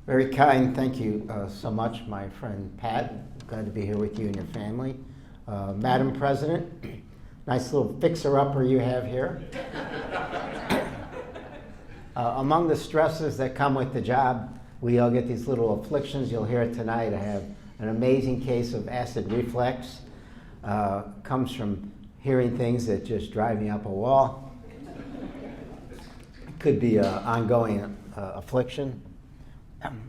Very kind. Thank you so much, my friend Pat. Glad to be here with you and your family. Madam President, nice little fixer-upper you have here. Among the stresses that come with the job, we all get these little afflictions. You'll hear it tonight. I have an amazing case of acid reflux. Comes from hearing things that just drive me up a wall. It could be an ongoing affliction.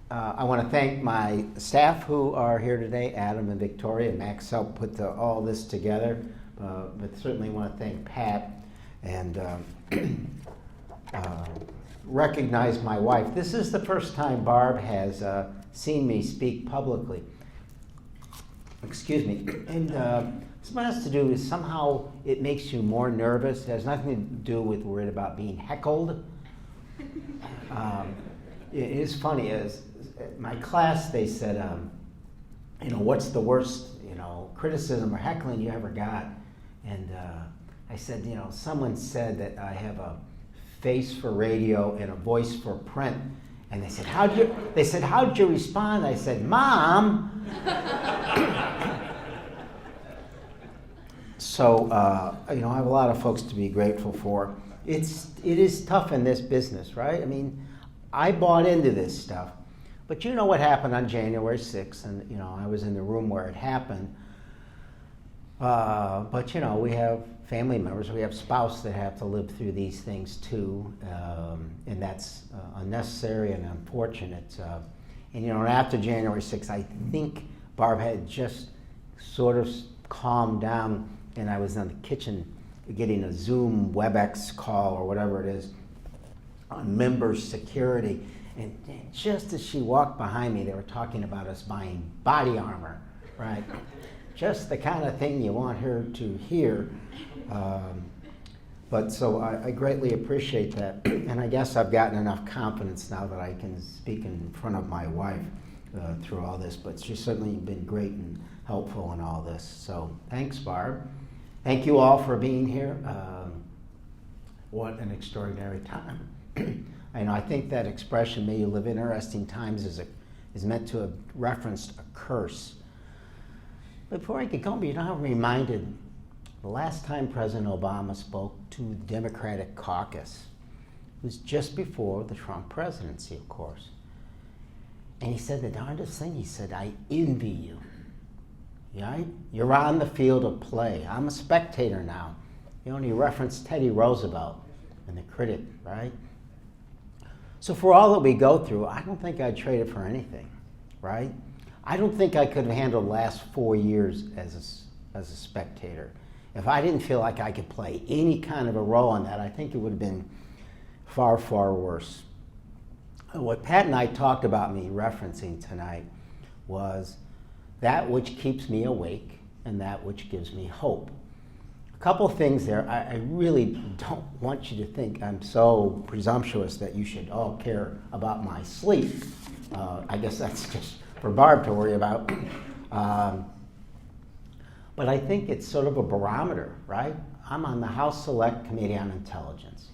I want to thank my staff who are here today, Adam and Victoria. Max helped put all this together, but certainly want to thank Pat and recognize my wife. This is the first time Barb has seen me speak publicly. Excuse me. And what it has to do is somehow it makes you more nervous. It has nothing to do with worried about being heckled. It is funny, as my class, they said, what's the worst, criticism or heckling you ever got? And I said, someone said that I have a face for radio and a voice for print. And they said, how did you respond? I said, Mom. So, I have a lot of folks to be grateful for. It is tough in this business, right? I mean, I bought into this stuff, but you know what happened on January 6th, and I was in the room where it happened. But we have family members, we have spouses that have to live through these things too, and that's unnecessary and unfortunate. And after January 6th, I think Barb had just sort of calmed down, and I was in the kitchen getting a Zoom WebEx call or whatever it is on member security, and just as she walked behind me, they were talking about us buying body armor, right? Just the kind of thing you want her to hear. But so I greatly appreciate that, and I guess I've gotten enough confidence now that I can speak in front of my wife through all this, but she's certainly been great and helpful in all this. So thanks, Barb. Thank you all for being here. What an extraordinary time. I think that expression, may you live in interesting times, is meant to have referenced a curse. Before I get going, I'm reminded the last time President Obama spoke to the Democratic caucus was just before the Trump presidency, of course. And he said the darndest thing. He said, I envy you. Right? You're on the field of play. I'm a spectator now. He referenced Teddy Roosevelt and the critic, right? So for all that we go through, I don't think I'd trade it for anything, right? I don't think I could have handled the last 4 years as a spectator. If I didn't feel like I could play any kind of a role in that, I think it would have been far, far worse. What Pat and I talked about me referencing tonight was that which keeps me awake and that which gives me hope. A couple things there. I really don't want you to think I'm so presumptuous that you should all care about my sleep. I guess that's just for Barb to worry about. But I think it's sort of a barometer, right? I'm on the House Select Committee on Intelligence.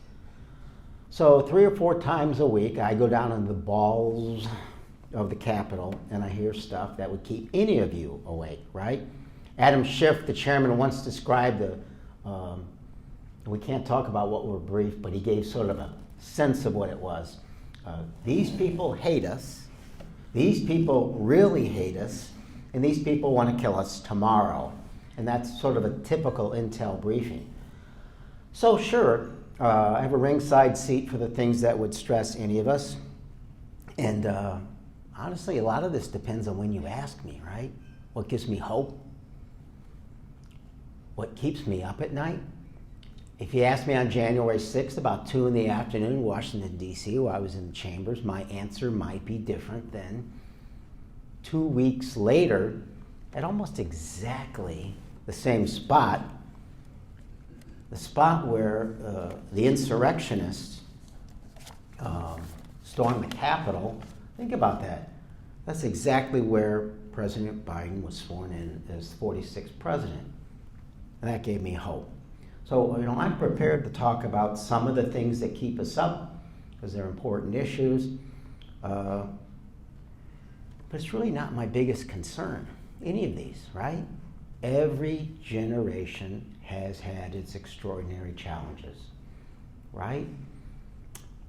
So 3 or 4 times a week, I go down in the balls of the Capitol and I hear stuff that would keep any of you awake, right? Adam Schiff, the chairman, once described we can't talk about what we're brief, but he gave sort of a sense of what it was. These people hate us. These people really hate us. And these people want to kill us tomorrow. And that's sort of a typical intel briefing. So sure, I have a ringside seat for the things that would stress any of us. And honestly, a lot of this depends on when you ask me, right? What gives me hope? What keeps me up at night? If you asked me on January 6th, about 2 in the afternoon in Washington, D.C., while I was in the chambers, my answer might be different than 2 weeks later at almost exactly the same spot, the spot where the insurrectionists stormed the Capitol. Think about that. That's exactly where President Biden was sworn in as 46th president. And that gave me hope. So, I'm prepared to talk about some of the things that keep us up, because they're important issues. But it's really not my biggest concern, any of these, right? Every generation has had its extraordinary challenges, right?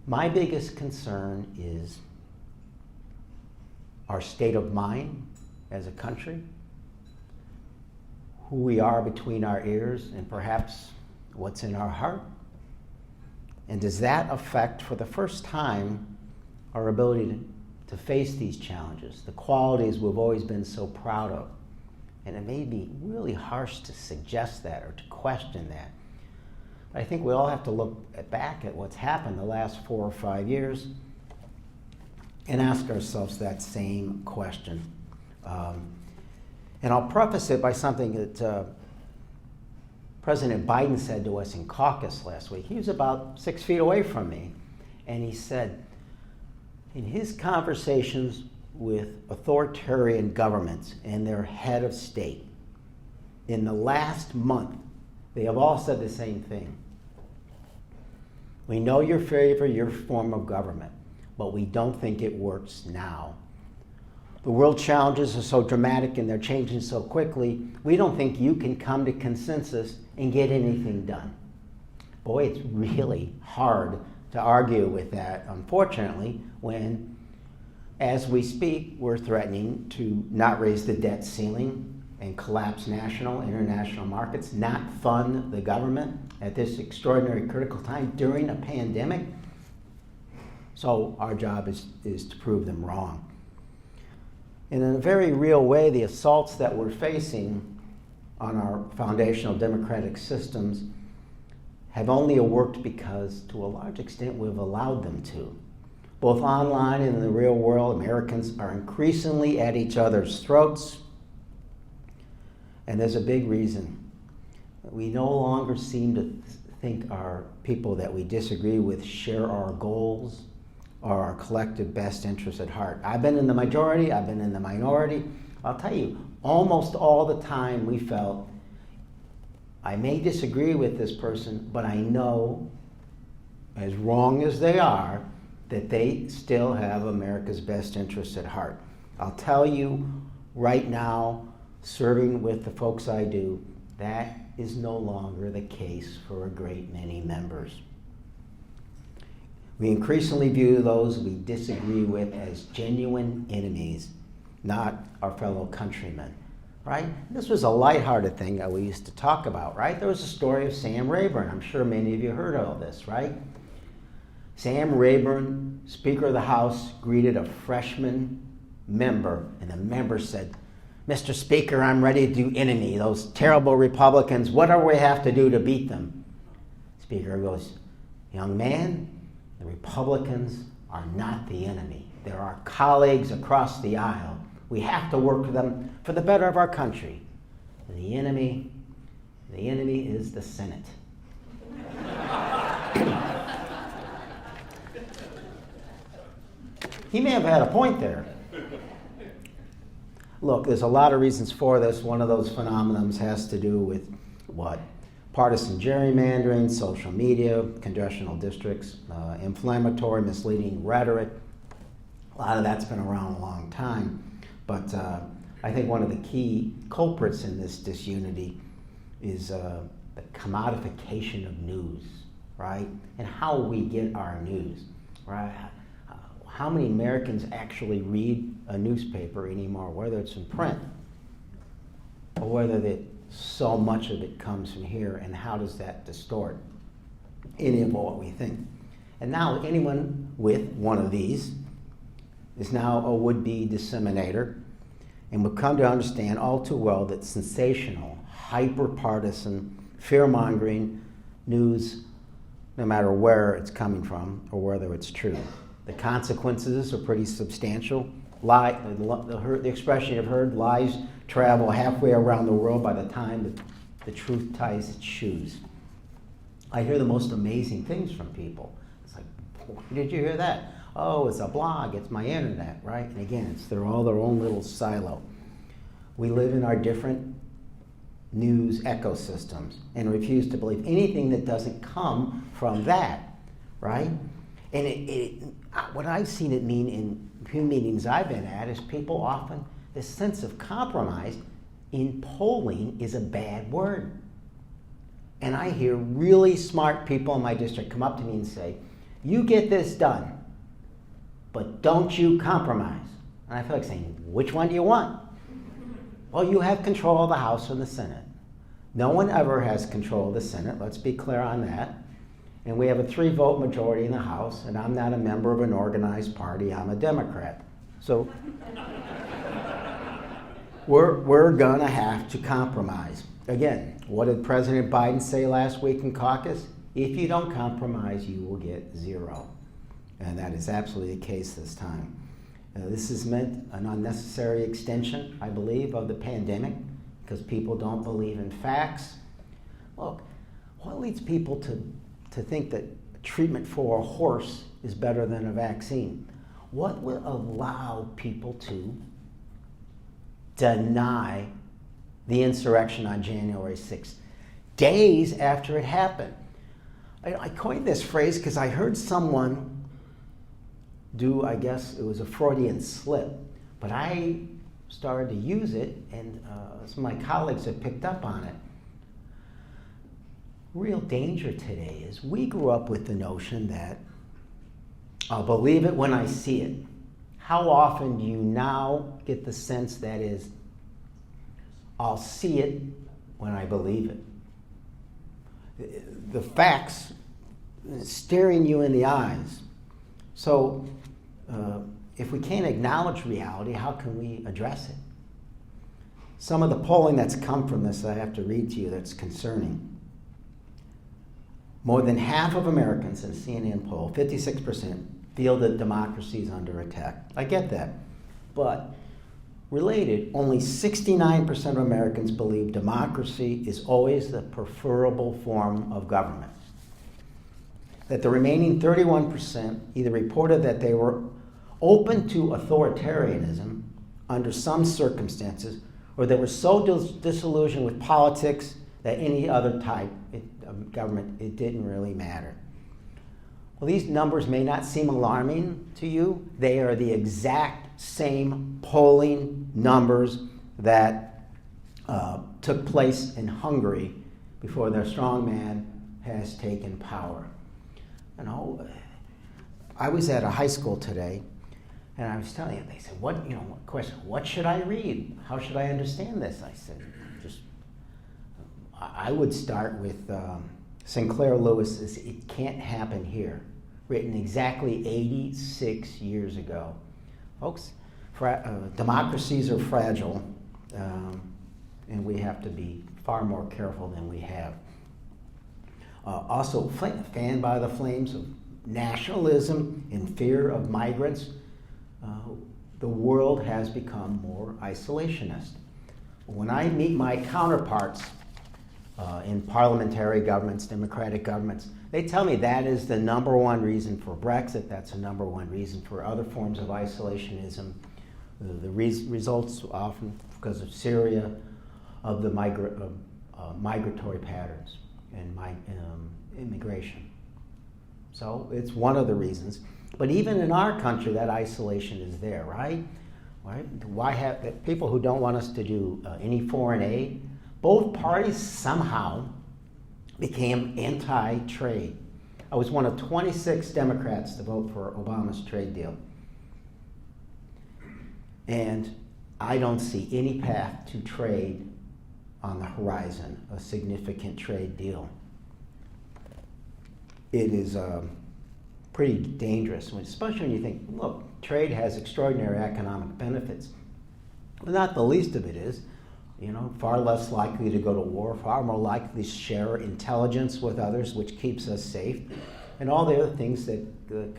My biggest concern is our state of mind as a country, who we are between our ears, and perhaps what's in our heart. And does that affect, for the first time, our ability to face these challenges, the qualities we've always been so proud of? And it may be really harsh to suggest that or to question that. But I think we all have to look back at what's happened the last 4 or 5 years and ask ourselves that same question. And I'll preface it by something that President Biden said to us in caucus last week. He was about 6 feet away from me, and he said, in his conversations with authoritarian governments and their head of state, in the last month, they have all said the same thing. We know you favor your form of government, but we don't think it works now. The world challenges are so dramatic and they're changing so quickly, we don't think you can come to consensus and get anything done. Boy, it's really hard to argue with that, unfortunately, when, as we speak, we're threatening to not raise the debt ceiling and collapse national, international markets, not fund the government at this extraordinary critical time during a pandemic. So our job is to prove them wrong. And in a very real way, the assaults that we're facing on our foundational democratic systems have only worked because, to a large extent, we've allowed them to. Both online and in the real world, Americans are increasingly at each other's throats. And there's a big reason. We no longer seem to think our people that we disagree with share our goals or our collective best interests at heart. I've been in the majority, I've been in the minority. I'll tell you, almost all the time we felt, I may disagree with this person, but I know, as wrong as they are, that they still have America's best interests at heart. I'll tell you right now, serving with the folks I do, that is no longer the case for a great many members. We increasingly view those we disagree with as genuine enemies, not our fellow countrymen, right? This was a lighthearted thing that we used to talk about, right? There was a story of Sam Rayburn. I'm sure many of you heard all this, right? Sam Rayburn, Speaker of the House, greeted a freshman member, and the member said, "Mr. Speaker, I'm ready to do enemy. Those terrible Republicans, what do we have to do to beat them?" Speaker goes, "Young man, the Republicans are not the enemy. They're our colleagues across the aisle. We have to work with them for the better of our country. The enemy is the Senate." He may have had a point there. Look, there's a lot of reasons for this. One of those phenomenons has to do with what? Partisan gerrymandering, social media, congressional districts, inflammatory, misleading rhetoric. A lot of that's been around a long time. But I think one of the key culprits in this disunity is the commodification of news, right? And how we get our news, right? How many Americans actually read a newspaper anymore, whether it's in print or whether so much of it comes from here, and how does that distort any of what we think? And now anyone with one of these is now a would-be disseminator, and we've come to understand all too well that sensational, hyper-partisan, fear-mongering news, no matter where it's coming from or whether it's true, the consequences are pretty substantial. The expression you've heard, lies travel halfway around the world by the time the truth ties its shoes. I hear the most amazing things from people. It's like, where did you hear that? Oh, it's a blog, it's my internet, right? And again, they're all their own little silo. We live in our different news ecosystems and refuse to believe anything that doesn't come from that, right? And what I've seen it mean in few meetings I've been at is people often, this sense of compromise in polling is a bad word. And I hear really smart people in my district come up to me and say, you get this done, but don't you compromise. And I feel like saying, which one do you want? Well, you have control of the House and the Senate. No one ever has control of the Senate, let's be clear on that. And we have a 3-vote majority in the House, and I'm not a member of an organized party, I'm a Democrat. So we're gonna have to compromise. Again, what did President Biden say last week in caucus? If you don't compromise, you will get 0. And that is absolutely the case this time. This has meant an unnecessary extension, I believe, of the pandemic because people don't believe in facts. Look, what leads people to think that treatment for a horse is better than a vaccine? What will allow people to deny the insurrection on January 6th, days after it happened? I coined this phrase because I heard someone do, I guess it was a Freudian slip, but I started to use it, and some of my colleagues have picked up on it. Real danger today is we grew up with the notion that I'll believe it when I see it. How often do you now get the sense that is, I'll see it when I believe it? The facts staring you in the eyes. So if we can't acknowledge reality, how can we address it? Some of the polling that's come from this I have to read to you that's concerning. More than half of Americans in a CNN poll, 56%, feel that democracy is under attack. I get that. But related, only 69% of Americans believe democracy is always the preferable form of government. That the remaining 31% either reported that they were open to authoritarianism under some circumstances, or they were so disillusioned with politics that any other type of government, it didn't really matter. Well, these numbers may not seem alarming to you. They are the exact same polling numbers that took place in Hungary before their strongman has taken power. You know, I was at a high school today, and I was telling them, they said, what should I read? How should I understand this? I said, I would start with Sinclair Lewis's It Can't Happen Here, written exactly 86 years ago. Folks, democracies are fragile, and we have to be far more careful than we have. Also, fanned by the flames of nationalism and fear of migrants, the world has become more isolationist. When I meet my counterparts in parliamentary governments, democratic governments, they tell me that is the number one reason for Brexit, that's the number one reason for other forms of isolationism. The results often because of Syria, of the migratory patterns and immigration. So it's one of the reasons. But even in our country, that isolation is there, right? Why have people who don't want us to do any foreign aid? Both parties somehow became anti-trade. I was one of 26 Democrats to vote for Obama's trade deal. And I don't see any path to trade on the horizon, a significant trade deal. It is pretty dangerous, especially when you think, look, trade has extraordinary economic benefits. But not the least of it is, far less likely to go to war, far more likely to share intelligence with others, which keeps us safe, and all the other things that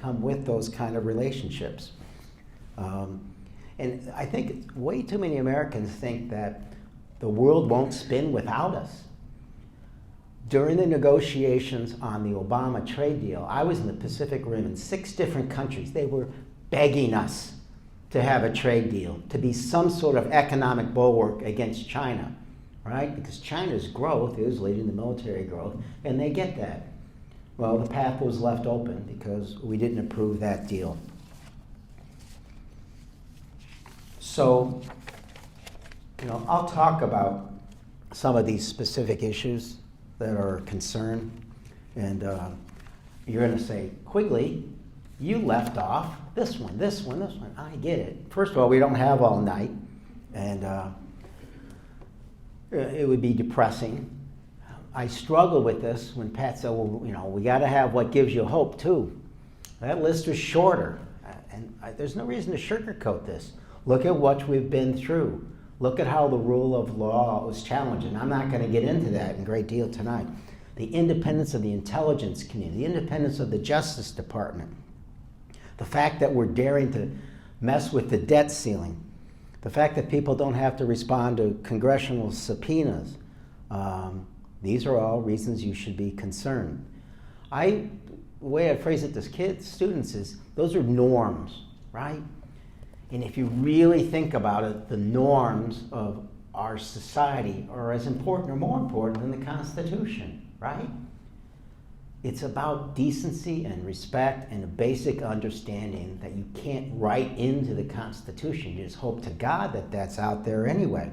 come with those kind of relationships. And I think way too many Americans think that the world won't spin without us. During the negotiations on the Obama trade deal, I was in the Pacific Rim in 6 different countries. They were begging us to have a trade deal, to be some sort of economic bulwark against China, right? Because China's growth is leading to military growth, and they get that. Well, the path was left open because we didn't approve that deal. So, I'll talk about some of these specific issues that are a concern, and you're going to say, Quigley, you left off this one. I get it. First of all, we don't have all night, and it would be depressing. I struggle with this when Pat said, well, we got to have what gives you hope, too. That list is shorter, and there's no reason to sugarcoat this. Look at what we've been through. Look at how the rule of law was challenged, and I'm not going to get into that in great deal tonight. The independence of the intelligence community, the independence of the Justice Department, the fact that we're daring to mess with the debt ceiling, the fact that people don't have to respond to congressional subpoenas. These are all reasons you should be concerned. The way I phrase it to kids, students, is those are norms, right? And if you really think about it, the norms of our society are as important or more important than the Constitution, right? It's about decency and respect and a basic understanding that you can't write into the Constitution. You just hope to God that that's out there anyway.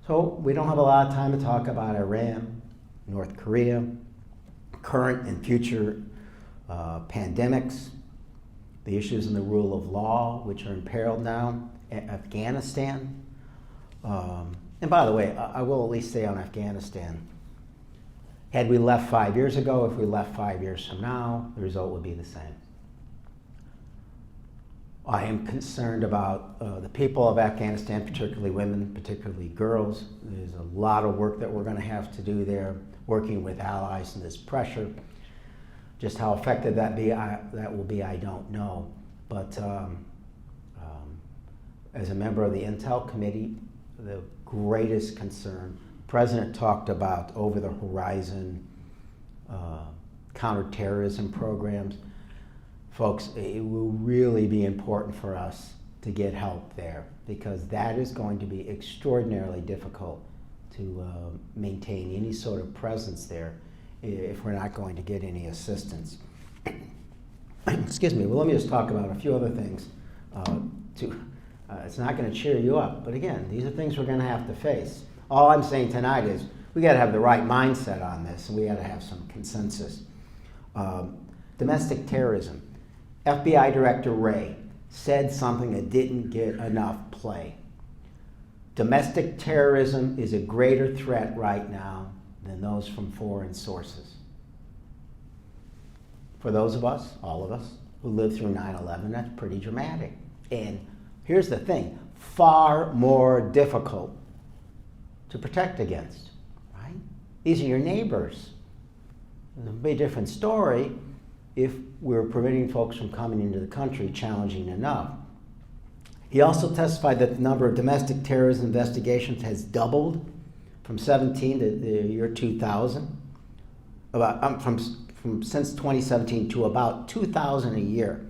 So we don't have a lot of time to talk about Iran, North Korea, current and future pandemics, the issues in the rule of law, which are imperiled now, Afghanistan. And by the way, I will at least say on Afghanistan, had we left 5 years ago, if we left 5 years from now, the result would be the same. I am concerned about the people of Afghanistan, particularly women, particularly girls. There's a lot of work that we're going to have to do there, working with allies in this pressure. Just how effective that will be, I don't know. But as a member of the Intel Committee, the greatest concern, the President talked about over-the-horizon counterterrorism programs. Folks, it will really be important for us to get help there, because that is going to be extraordinarily difficult to maintain any sort of presence there if we're not going to get any assistance. Excuse me. Well, let me just talk about a few other things. It's not going to cheer you up, but again, these are things we're going to have to face. All I'm saying tonight is we got to have the right mindset on this, and we got to have some consensus. Domestic terrorism. FBI Director Wray said something that didn't get enough play. Domestic terrorism is a greater threat right now than those from foreign sources. For those of us, all of us, who lived through 9/11, that's pretty dramatic. And here's the thing, far more difficult to protect against, right? These are your neighbors. It's a very different story if we're preventing folks from coming into the country challenging enough. He also testified that the number of domestic terrorism investigations has doubled from 17 to the year 2000, from since 2017 to about 2,000 a year.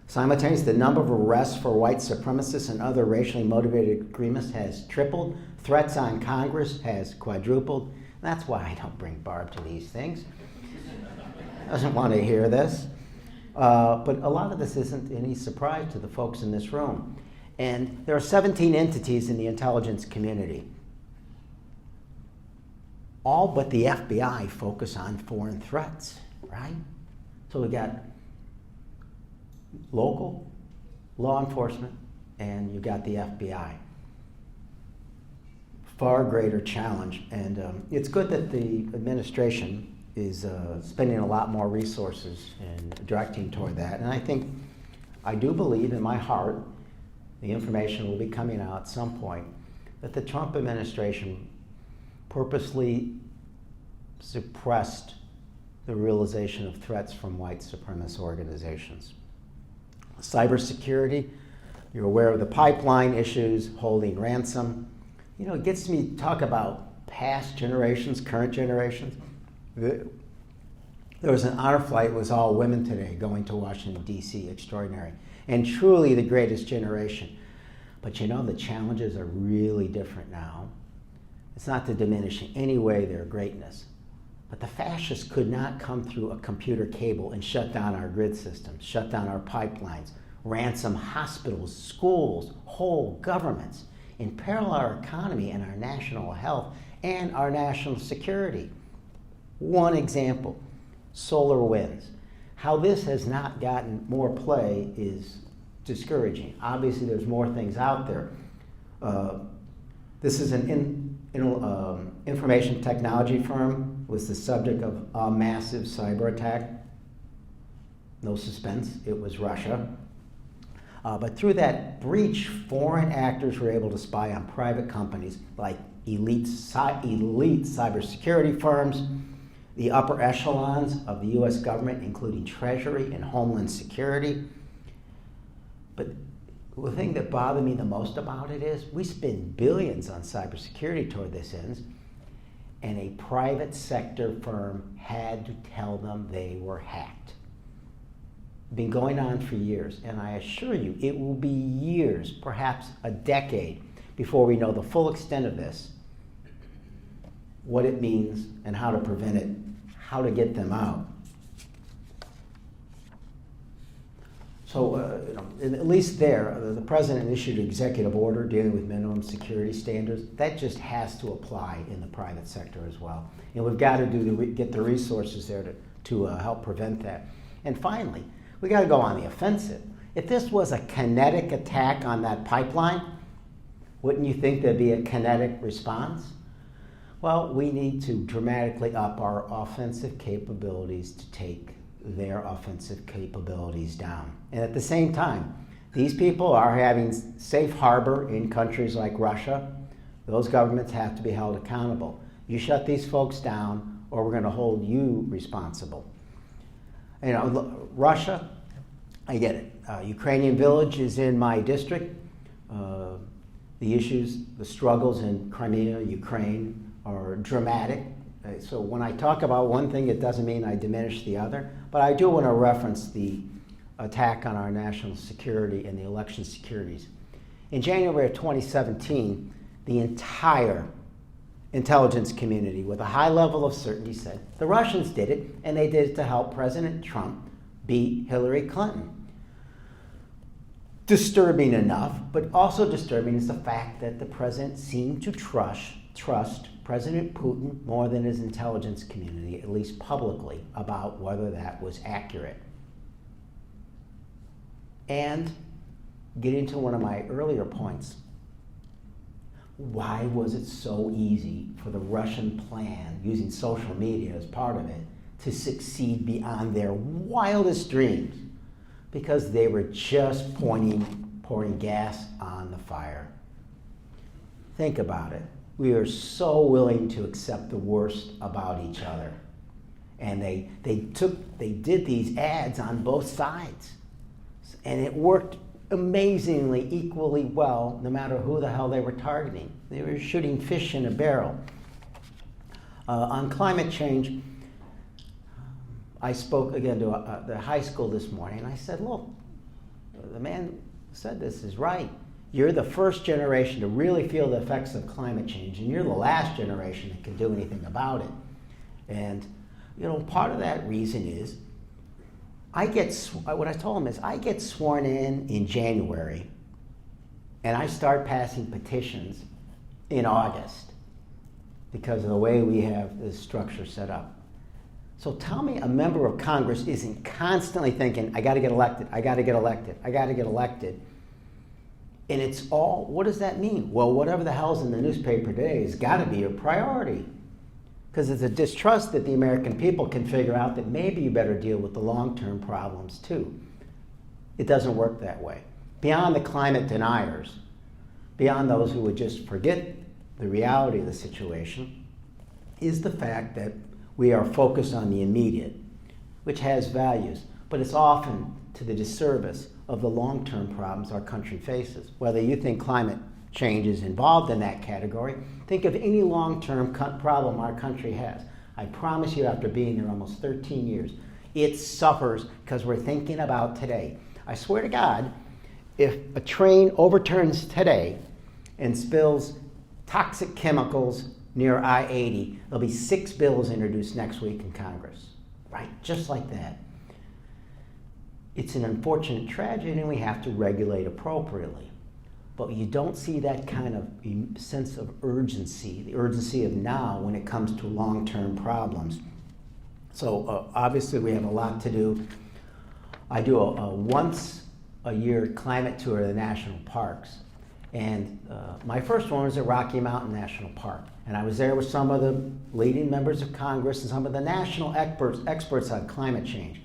Simultaneously, the number of arrests for white supremacists and other racially motivated extremists has tripled. Threats on Congress has quadrupled. That's why I don't bring Barb to these things. Doesn't want to hear this. But a lot of this isn't any surprise to the folks in this room. And there are 17 entities in the intelligence community. All but the FBI focus on foreign threats, right? So we got local law enforcement, and you got the FBI. Far greater challenge, and it's good that the administration is spending a lot more resources and directing toward that. And I do believe in my heart, the information will be coming out at some point, that the Trump administration purposely suppressed the realization of threats from white supremacist organizations. Cybersecurity, you're aware of the pipeline issues, holding ransom. It gets me to talk about past generations, current generations. There was an honor flight, it was all women today, going to Washington, D.C., extraordinary. And truly the greatest generation. But the challenges are really different now. It's not to diminish in any way their greatness. But the fascists could not come through a computer cable and shut down our grid systems, shut down our pipelines, ransom hospitals, schools, whole governments, imperil our economy and our national health and our national security. One example, solar winds. How this has not gotten more play is discouraging. Obviously, there's more things out there. This is an information technology firm, was the subject of a massive cyber attack. No suspense, it was Russia. But through that breach, foreign actors were able to spy on private companies like elite cybersecurity firms, the upper echelons of the U.S. government, including Treasury and Homeland Security. But the thing that bothered me the most about it is we spend billions on cybersecurity toward this end, and a private sector firm had to tell them they were hacked. Been going on for years, and I assure you it will be years, perhaps a decade, before we know the full extent of this, what it means and how to prevent it, how to get them out. So, at least there, the president issued an executive order dealing with minimum security standards. That just has to apply in the private sector as well. And we've got to get the resources there to help prevent that. And finally, we got to go on the offensive. If this was a kinetic attack on that pipeline, wouldn't you think there'd be a kinetic response? Well, we need to dramatically up our offensive capabilities to take their offensive capabilities down. And at the same time, these people are having safe harbor in countries like Russia. Those governments have to be held accountable. You shut these folks down, or we're going to hold you responsible. You know, Russia, I get it. Ukrainian Village is in my district. The issues, the struggles in Crimea, Ukraine are dramatic. So when I talk about one thing, it doesn't mean I diminish the other. But I do want to reference the attack on our national security and the election securities. In January of 2017, the entire intelligence community, with a high level of certainty, said the Russians did it, and they did it to help President Trump beat Hillary Clinton. Disturbing enough, but also disturbing is the fact that the president seemed to trust President Putin more than his intelligence community, at least publicly, about whether that was accurate. And getting to one of my earlier points, why was it so easy for the Russian plan, using social media as part of it, to succeed beyond their wildest dreams? Because they were just pouring gas on the fire. Think about it. We are so willing to accept the worst about each other. And they did these ads on both sides. And it worked amazingly equally well, no matter who the hell they were targeting. They were shooting fish in a barrel. On climate change, I spoke again to the high school this morning, and I said, look, the man who said this is right. You're the first generation to really feel the effects of climate change, and you're the last generation that can do anything about it. And, part of that reason is, what I told him is, I get sworn in January, and I start passing petitions in August because of the way we have this structure set up. So tell me a member of Congress isn't constantly thinking, I got to get elected, I got to get elected, I got to get elected. And it's all, what does that mean? Well, whatever the hell's in the newspaper today has got to be your priority. Because it's a distrust that the American people can figure out that maybe you better deal with the long-term problems too. It doesn't work that way. Beyond the climate deniers, beyond those who would just forget the reality of the situation, is the fact that we are focused on the immediate, which has values, but it's often to the disservice of the long-term problems our country faces. Whether you think climate change is involved in that category, think of any long-term problem our country has. I promise you, after being there almost 13 years, it suffers because we're thinking about today. I swear to God, if a train overturns today and spills toxic chemicals near I-80, there'll be 6 bills introduced next week in Congress, right? Just like that. It's an unfortunate tragedy and we have to regulate appropriately. But you don't see that kind of sense of urgency, the urgency of now when it comes to long-term problems. So obviously we have a lot to do. I do a once-a-year climate tour of the national parks. And my first one was at Rocky Mountain National Park. And I was there with some of the leading members of Congress and some of the national experts on climate change.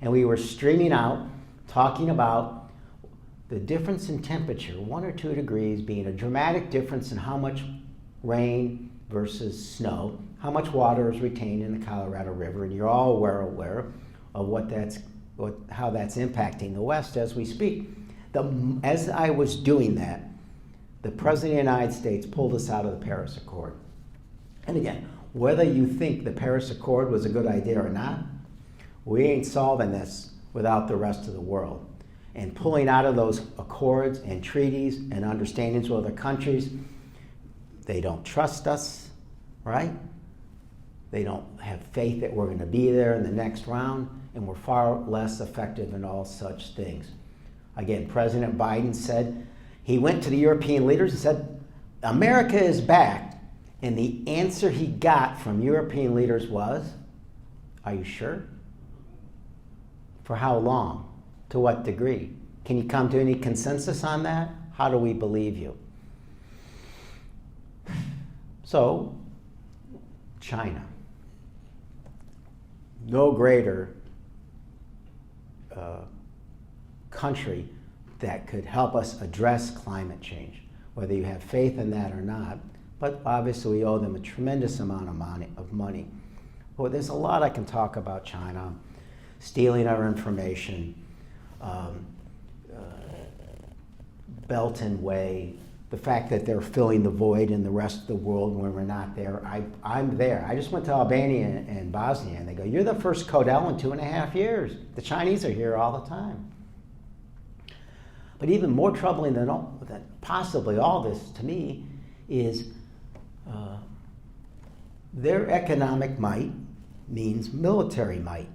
And we were streaming out, talking about the difference in temperature, 1 or 2 degrees being a dramatic difference in how much rain versus snow, how much water is retained in the Colorado River, and you're all aware of how that's impacting the West as we speak. As I was doing that, the President of the United States pulled us out of the Paris Accord. And again, whether you think the Paris Accord was a good idea or not, we ain't solving this without the rest of the world. And pulling out of those accords and treaties and understandings with other countries, they don't trust us, right? They don't have faith that we're going to be there in the next round, and we're far less effective in all such things. Again, President Biden said, he went to the European leaders and said, America is back. And the answer he got from European leaders was, are you sure? For how long? To what degree? Can you come to any consensus on that? How do we believe you? So, China. No greater country that could help us address climate change, whether you have faith in that or not. But obviously we owe them a tremendous amount of money. Well, there's a lot I can talk about China, stealing our information, Belt and Way, the fact that they're filling the void in the rest of the world when we're not there. I'm there. I just went to Albania and Bosnia, and they go, you're the first Codel in 2.5 years. The Chinese are here all the time. But even more troubling than possibly all this to me is their economic might means military might,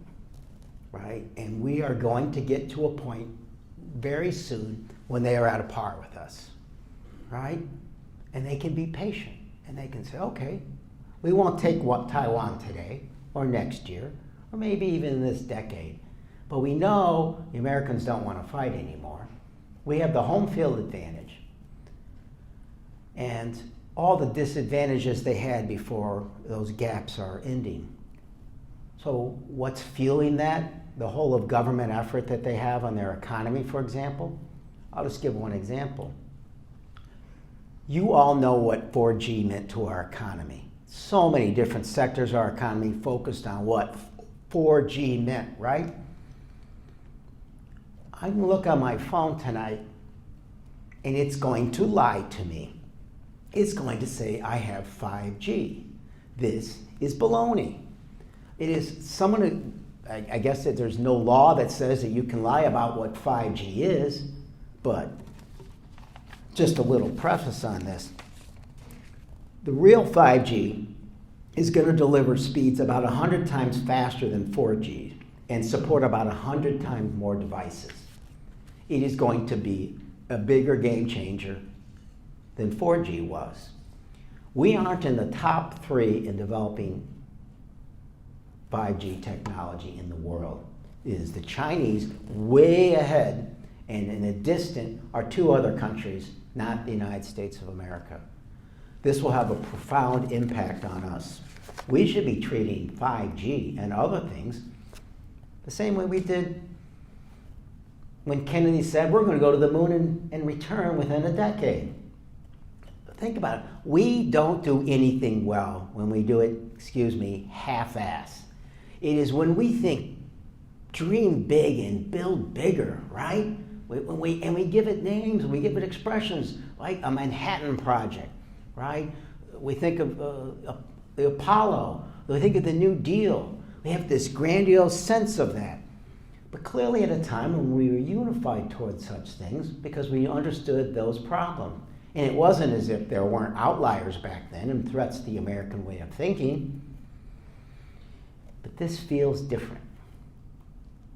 right? And we are going to get to a point very soon when they are at a par with us, right? And they can be patient and they can say, okay, we won't take Taiwan today or next year or maybe even this decade, but we know the Americans don't want to fight anymore. We have the home field advantage. And all the disadvantages they had before, those gaps are ending. So what's fueling that? The whole of government effort that they have on their economy, for example. I'll just give one example. You all know what 4G meant to our economy. So many different sectors of our economy focused on what 4G meant, right? I can look on my phone tonight and it's going to lie to me. It's going to say I have 5G. This is baloney. It is someone who, I guess that there's no law that says that you can lie about what 5G is, but just a little preface on this. The real 5G is going to deliver speeds about 100 times faster than 4G and support about 100 times more devices. It is going to be a bigger game changer than 4G was. We aren't in the top 3 in developing 5G technology in the world. It is the Chinese way ahead, and in a distant are 2 other countries, not the United States of America. This will have a profound impact on us. We should be treating 5G and other things the same way we did when Kennedy said we're going to go to the moon and return within a decade. Think about it. We don't do anything well when we do it, half-ass. It is when we think, dream big and build bigger, right? And we give it names, we give it expressions, like a Manhattan Project, right? We think of the Apollo, we think of the New Deal. We have this grandiose sense of that. But clearly at a time when we were unified towards such things because we understood those problems. And it wasn't as if there weren't outliers back then and threats to the American way of thinking. But this feels different.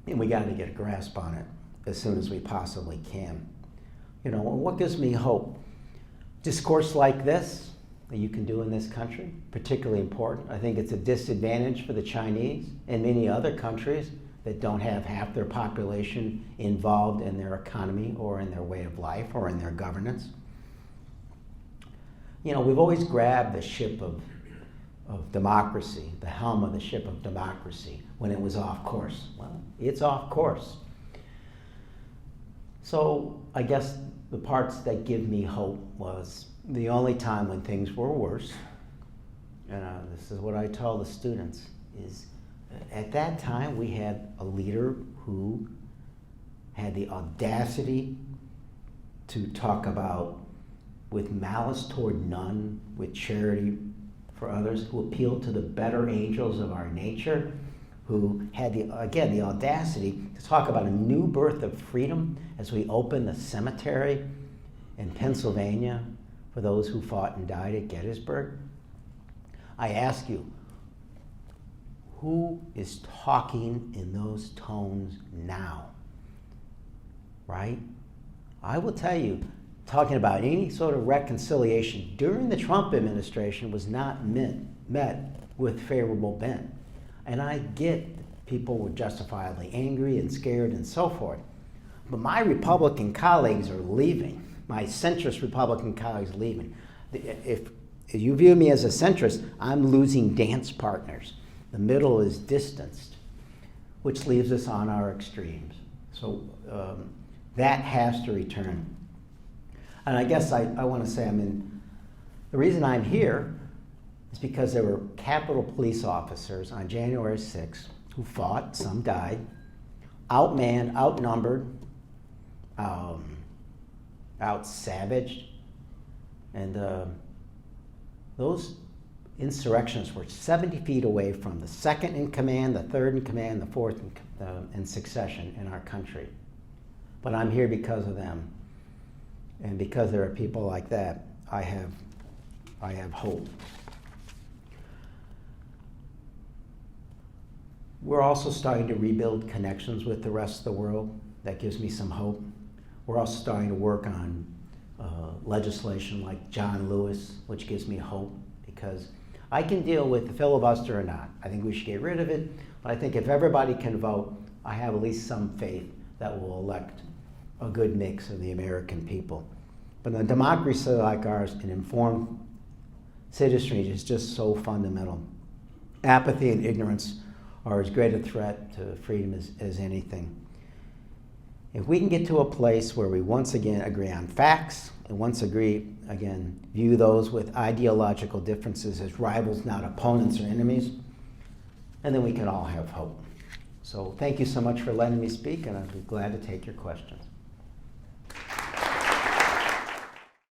And we got to get a grasp on it as soon as we possibly can. You know, what gives me hope? Discourse like this that you can do in this country, particularly important. I think it's a disadvantage for the Chinese and many other countries that don't have half their population involved in their economy or in their way of life or in their governance. You know, we've always grabbed the ship of democracy, the helm of the ship of democracy, when it was off course. Well, it's off course. So I guess the parts that give me hope was the only time when things were worse, and this is what I tell the students, is at that time we had a leader who had the audacity to talk about with malice toward none, with charity for others, who appealed to the better angels of our nature, who had the audacity to talk about a new birth of freedom as we open the cemetery in Pennsylvania for those who fought and died at Gettysburg. I ask you, who is talking in those tones now? Right? I will tell you, talking about any sort of reconciliation during the Trump administration was not met with favorable bent. And I get people were justifiably angry and scared and so forth. But my Republican colleagues are leaving. My centrist Republican colleagues are leaving. If you view me as a centrist, I'm losing dance partners. The middle is distanced, which leaves us on our extremes. So that has to return. And I guess I want to say, the reason I'm here is because there were Capitol police officers on January 6th who fought, some died, outmanned, outnumbered, out-savaged, and those insurrectionists were 70 feet away from the second in command, the third in command, the fourth in succession in our country. But I'm here because of them. And because there are people like that, I have hope. We're also starting to rebuild connections with the rest of the world. That gives me some hope. We're also starting to work on legislation like John Lewis, which gives me hope, because I can deal with the filibuster or not. I think we should get rid of it, but I think if everybody can vote, I have at least some faith that we'll elect a good mix of the American people. But in a democracy like ours, an informed citizenry is just so fundamental. Apathy and ignorance are as great a threat to freedom as anything. If we can get to a place where we once again agree on facts, and once again view those with ideological differences as rivals, not opponents or enemies, and then we can all have hope. So thank you so much for letting me speak, and I'd be glad to take your questions.